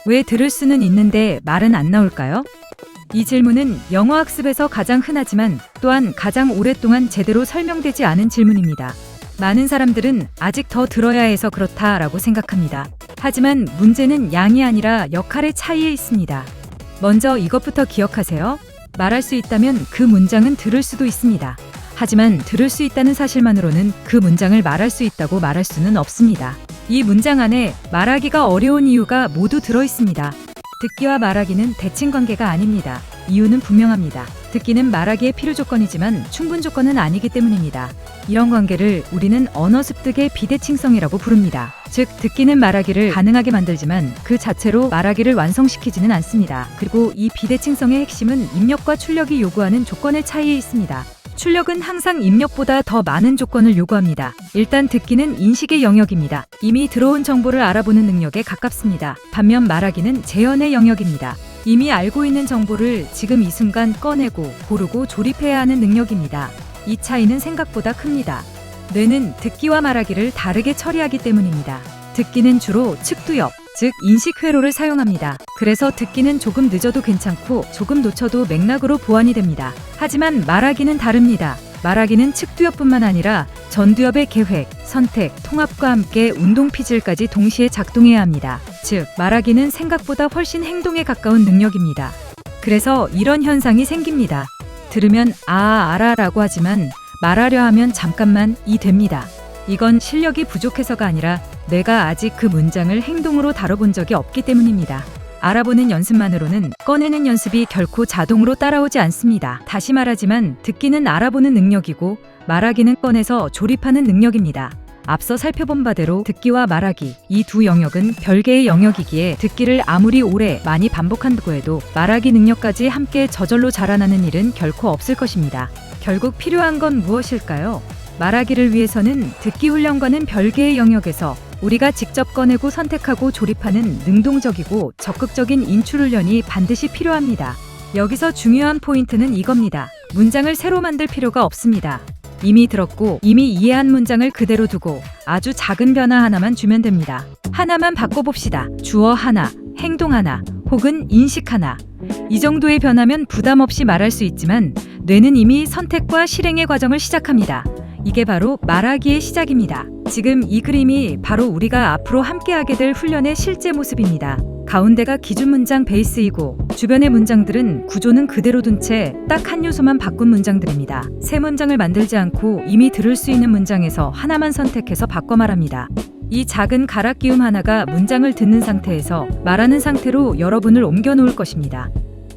왜 들을 수는 있는데 말은 안 나올까요? 이 질문은 영어 학습에서 가장 흔하지만 또한 가장 오랫동안 제대로 설명되지 않은 질문입니다. 많은 사람들은 아직 더 들어야 해서 그렇다라고 생각합니다. 하지만 문제는 양이 아니라 역할의 차이에 있습니다. 먼저 이것부터 기억하세요. 말할 수 있다면 그 문장은 들을 수도 있습니다. 하지만 들을 수 있다는 사실만으로는 그 문장을 말할 수 있다고 말할 수는 없습니다. 이 문장 안에 말하기가 어려운 이유가 모두 들어 있습니다. 듣기와 말하기는 대칭 관계가 아닙니다. 이유는 분명합니다. 듣기는 말하기의 필요 조건이지만 충분 조건은 아니기 때문입니다. 이런 관계를 우리는 언어 습득의 비대칭성이라고 부릅니다. 즉, 듣기는 말하기를 가능하게 만들지만 그 자체로 말하기를 완성시키지는 않습니다. 그리고 이 비대칭성의 핵심은 입력과 출력이 요구하는 조건의 차이에 있습니다. 출력은 항상 입력보다 더 많은 조건을 요구합니다. 일단 듣기는 인식의 영역입니다. 이미 들어온 정보를 알아보는 능력에 가깝습니다. 반면 말하기는 재현의 영역입니다. 이미 알고 있는 정보를 지금 이 순간 꺼내고 고르고 조립해야 하는 능력입니다. 이 차이는 생각보다 큽니다. 뇌는 듣기와 말하기를 다르게 처리하기 때문입니다. 듣기는 주로 측두엽, 즉 인식 회로를 사용합니다. 그래서 듣기는 조금 늦어도 괜찮고 조금 놓쳐도 맥락으로 보완이 됩니다. 하지만 말하기는 다릅니다. 말하기는 측두엽뿐만 아니라 전두엽의 계획, 선택, 통합과 함께 운동 피질까지 동시에 작동해야 합니다. 즉, 말하기는 생각보다 훨씬 행동에 가까운 능력입니다. 그래서 이런 현상이 생깁니다. 들으면 알아 라고 하지만 말하려 하면 잠깐만 이 됩니다. 이건 실력이 부족해서가 아니라 내가 아직 그 문장을 행동으로 다뤄본 적이 없기 때문입니다. 알아보는 연습만으로는 꺼내는 연습이 결코 자동으로 따라오지 않습니다. 다시 말하지만 듣기는 알아보는 능력이고 말하기는 꺼내서 조립하는 능력입니다. 앞서 살펴본 바대로 듣기와 말하기, 이 두 영역은 별개의 영역이기에 듣기를 아무리 오래 많이 반복한다고 해도 말하기 능력까지 함께 저절로 자라나는 일은 결코 없을 것입니다. 결국 필요한 건 무엇일까요? 말하기를 위해서는 듣기 훈련과는 별개의 영역에서 우리가 직접 꺼내고 선택하고 조립하는 능동적이고 적극적인 인출 훈련이 반드시 필요합니다. 여기서 중요한 포인트는 이겁니다. 문장을 새로 만들 필요가 없습니다. 이미 들었고 이미 이해한 문장을 그대로 두고 아주 작은 변화 하나만 주면 됩니다. 하나만 바꿔봅시다. 주어 하나, 행동 하나, 혹은 인식 하나. 이 정도의 변화면 부담 없이 말할 수 있지만 뇌는 이미 선택과 실행의 과정을 시작합니다. 이게 바로 말하기의 시작입니다. 지금 이 그림이 바로 우리가 앞으로 함께하게 될 훈련의 실제 모습입니다. 가운데가 기준 문장 베이스이고 주변의 문장들은 구조는 그대로 둔 채 딱 한 요소만 바꾼 문장들입니다. 새 문장을 만들지 않고 이미 들을 수 있는 문장에서 하나만 선택해서 바꿔 말합니다. 이 작은 가락 기움 하나가 문장을 듣는 상태에서 말하는 상태로 여러분을 옮겨 놓을 것입니다.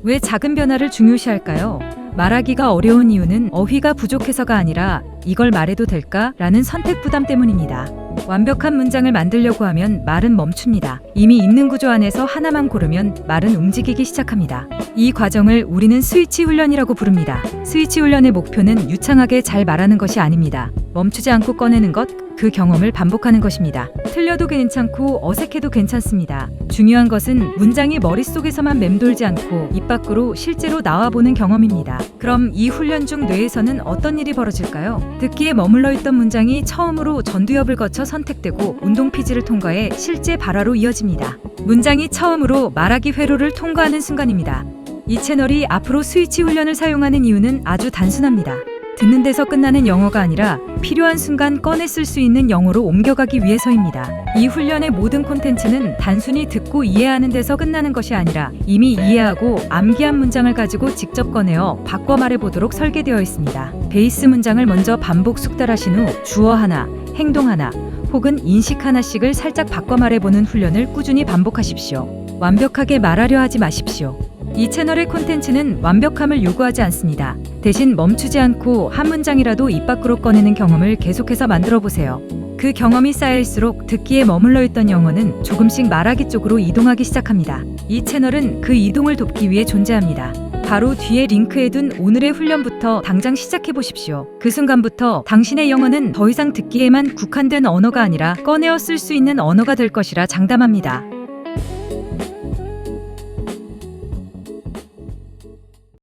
왜 작은 변화를 중요시할까요? 말하기가 어려운 이유는 어휘가 부족해서가 아니라 이걸 말해도 될까? 라는 선택 부담 때문입니다. 완벽한 문장을 만들려고 하면 말은 멈춥니다. 이미 있는 구조 안에서 하나만 고르면 말은 움직이기 시작합니다. 이 과정을 우리는 스위치 훈련이라고 부릅니다. 스위치 훈련의 목표는 유창하게 잘 말하는 것이 아닙니다. 멈추지 않고 꺼내는 것, 그 경험을 반복하는 것입니다. 틀려도 괜찮고 어색해도 괜찮습니다. 중요한 것은 문장이 머릿속에서만 맴돌지 않고 입 밖으로 실제로 나와보는 경험입니다. 그럼 이 훈련 중 뇌에서는 어떤 일이 벌어질까요? 듣기에 머물러 있던 문장이 처음으로 전두엽을 거쳐 선택되고 운동 피지를 통과해 실제 발화로 이어집니다. 문장이 처음으로 말하기 회로를 통과하는 순간입니다. 이 채널이 앞으로 스위치 훈련을 사용하는 이유는 아주 단순합니다. 듣는 데서 끝나는 영어가 아니라 필요한 순간 꺼내 쓸 수 있는 영어로 옮겨가기 위해서입니다. 이 훈련의 모든 콘텐츠는 단순히 듣고 이해하는 데서 끝나는 것이 아니라 이미 이해하고 암기한 문장을 가지고 직접 꺼내어 바꿔 말해보도록 설계되어 있습니다. 베이스 문장을 먼저 반복 숙달하신 후 주어 하나, 행동 하나, 혹은 인식 하나씩을 살짝 바꿔 말해보는 훈련을 꾸준히 반복하십시오. 완벽하게 말하려 하지 마십시오. 이 채널의 콘텐츠는 완벽함을 요구하지 않습니다. 대신 멈추지 않고 한 문장이라도 입 밖으로 꺼내는 경험을 계속해서 만들어 보세요. 그 경험이 쌓일수록 듣기에 머물러 있던 영어는 조금씩 말하기 쪽으로 이동하기 시작합니다. 이 채널은 그 이동을 돕기 위해 존재합니다. 바로 뒤에 링크해둔 오늘의 훈련부터 당장 시작해 보십시오. 그 순간부터 당신의 영어는 더 이상 듣기에만 국한된 언어가 아니라 꺼내어 쓸 수 있는 언어가 될 것이라 장담합니다.